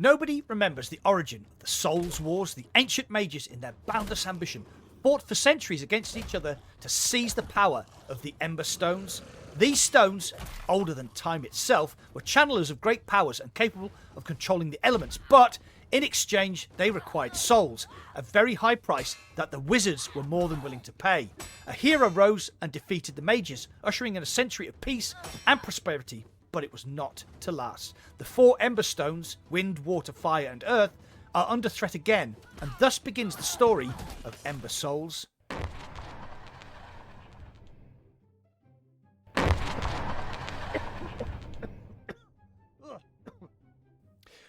Nobody remembers the origin of the Souls Wars. The ancient mages, in their boundless ambition, fought for centuries against each other to seize the power of the Ember Stones. These stones, older than time itself, were channelers of great powers and capable of controlling the elements, but in exchange they required souls, a very high price that the wizards were more than willing to pay. A hero rose and defeated the mages, ushering in a century of peace and prosperity, but it was not to last. The 4 Ember Stones, wind, water, fire and earth, are under threat again, and thus begins the story of Ember Souls.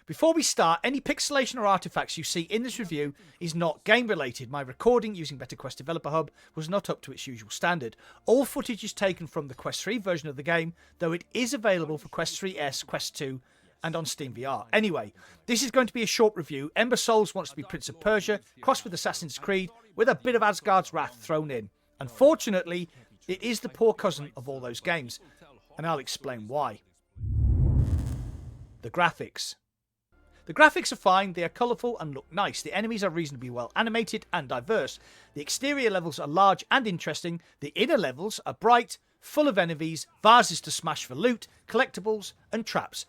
Before we start, any pixelation or artifacts you see in this review is not game related. My recording using Better Quest Developer Hub was not up to its usual standard. All footage is taken from the Quest 3 version of the game, though it is available for Quest 3S, Quest 2 and on Steam VR. Anyway, this is going to be a short review. Ember Souls wants to be Prince of Persia, crossed with Assassin's Creed, with a bit of Asgard's Wrath thrown in. Unfortunately, it is the poor cousin of all those games, and I'll explain why. The graphics. The graphics are fine, they are colourful and look nice. The enemies are reasonably well animated and diverse. The exterior levels are large and interesting. The inner levels are bright, full of enemies, vases to smash for loot, collectibles and traps.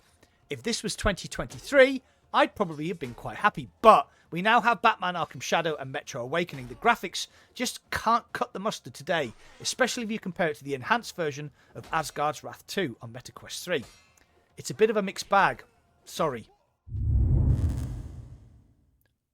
If this was 2023, I'd probably have been quite happy, but we now have Batman Arkham Shadow and Metro Awakening. The graphics just can't cut the mustard today, especially if you compare it to the enhanced version of Asgard's Wrath 2 on MetaQuest 3. It's a bit of a mixed bag. Sorry.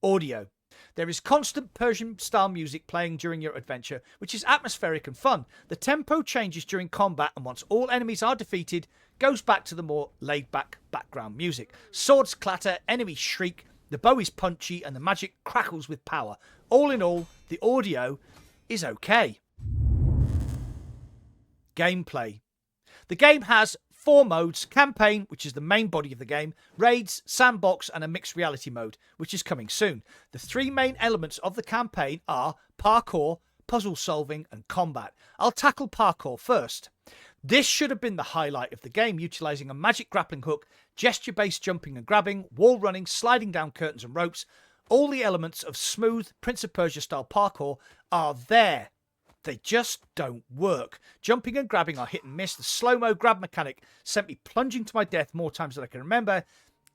Audio. There is constant Persian-style music playing during your adventure, which is atmospheric and fun. The tempo changes during combat, and once all enemies are defeated, goes back to the more laid-back background music. Swords clatter, enemies shriek, the bow is punchy, and the magic crackles with power. All in all, the audio is okay. Gameplay. The game has 4 modes: campaign, which is the main body of the game, raids, sandbox and a mixed reality mode, which is coming soon. The 3 main elements of the campaign are parkour, puzzle solving and combat. I'll tackle parkour first. This should have been the highlight of the game, utilising a magic grappling hook, gesture-based jumping and grabbing, wall running, sliding down curtains and ropes. All the elements of smooth Prince of Persia style parkour are there. They just don't work. Jumping and grabbing are hit and miss. The slow-mo grab mechanic sent me plunging to my death more times than I can remember.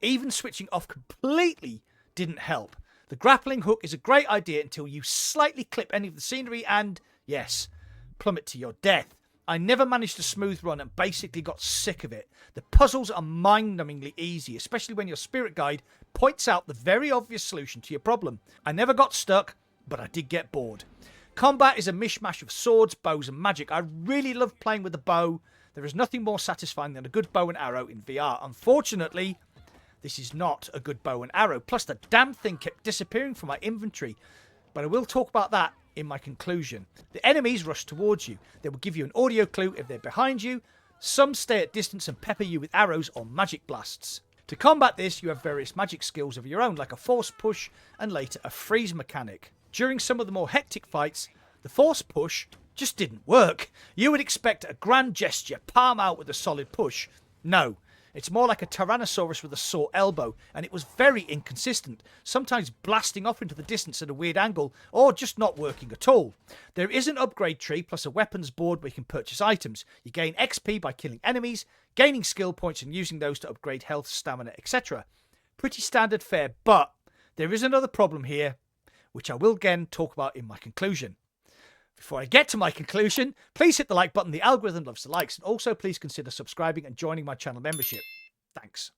Even switching off completely didn't help. The grappling hook is a great idea until you slightly clip any of the scenery and, yes, plummet to your death. I never managed a smooth run and basically got sick of it. The puzzles are mind-numbingly easy, especially when your spirit guide points out the very obvious solution to your problem. I never got stuck, but I did get bored. Combat is a mishmash of swords, bows and magic. I really love playing with the bow. There is nothing more satisfying than a good bow and arrow in VR. Unfortunately, this is not a good bow and arrow. Plus, the damn thing kept disappearing from my inventory. But I will talk about that in my conclusion. The enemies rush towards you. They will give you an audio clue if they're behind you. Some stay at distance and pepper you with arrows or magic blasts. To combat this, you have various magic skills of your own, like a force push and later a freeze mechanic. During some of the more hectic fights, the force push just didn't work. You would expect a grand gesture, palm out with a solid push. No, it's more like a Tyrannosaurus with a sore elbow, and it was very inconsistent, sometimes blasting off into the distance at a weird angle, or just not working at all. There is an upgrade tree, plus a weapons board where you can purchase items. You gain XP by killing enemies, gaining skill points and using those to upgrade health, stamina, etc. Pretty standard fare, but there is another problem here, which I will again talk about in my conclusion. Before I get to my conclusion, please hit the like button. The algorithm loves the likes. And also please consider subscribing and joining my channel membership. Thanks.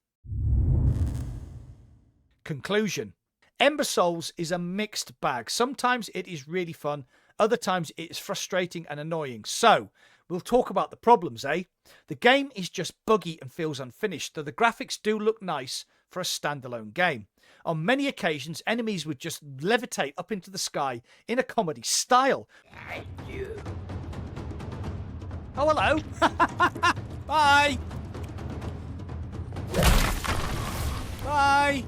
Conclusion. Ember Souls is a mixed bag. Sometimes it is really fun. Other times it is frustrating and annoying. So, we'll talk about the problems, eh? The game is just buggy and feels unfinished, though the graphics do look nice for a standalone game. On many occasions, enemies would just levitate up into the sky in a comedy style. Oh, hello. Bye. Bye.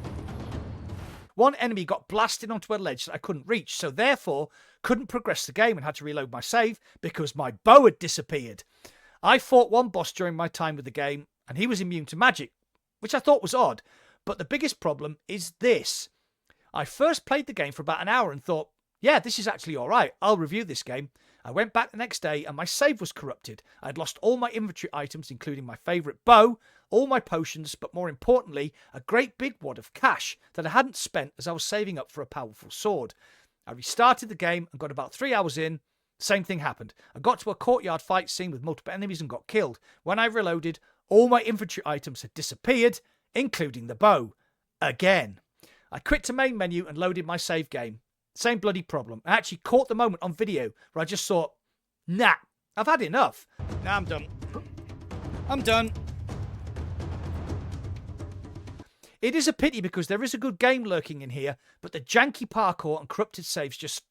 One enemy got blasted onto a ledge that I couldn't reach, so therefore couldn't progress the game and had to reload my save because my bow had disappeared. I fought one boss during my time with the game, and he was immune to magic, which I thought was odd. But the biggest problem is this. I first played the game for about an hour and thought, yeah, this is actually alright, I'll review this game. I went back the next day and my save was corrupted. I'd lost all my inventory items, including my favourite bow, all my potions, but more importantly, a great big wad of cash that I hadn't spent as I was saving up for a powerful sword. I restarted the game and got about 3 hours in. Same thing happened. I got to a courtyard fight scene with multiple enemies and got killed. When I reloaded, all my inventory items had disappeared, including the bow. Again. I quit to main menu and loaded my save game. Same bloody problem. I actually caught the moment on video where I just thought, nah, I've had enough. Nah, I'm done. I'm done. It is a pity because there is a good game lurking in here, but the janky parkour and corrupted saves just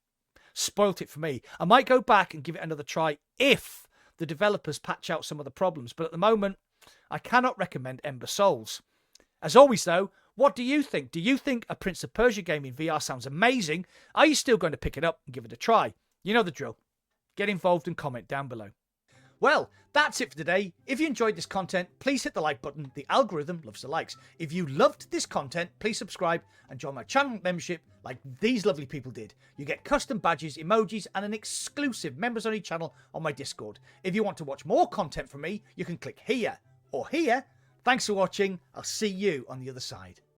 spoilt it for me. I might go back and give it another try if the developers patch out some of the problems, but at the moment, I cannot recommend Ember Souls. As always though, what do you think? Do you think a Prince of Persia game in VR sounds amazing? Are you still going to pick it up and give it a try? You know the drill. Get involved and comment down below. Well, that's it for today. If you enjoyed this content, please hit the like button. The algorithm loves the likes. If you loved this content, please subscribe and join my channel membership like these lovely people did. You get custom badges, emojis, and an exclusive members-only channel on my Discord. If you want to watch more content from me, you can click here or here. Thanks for watching. I'll see you on the other side.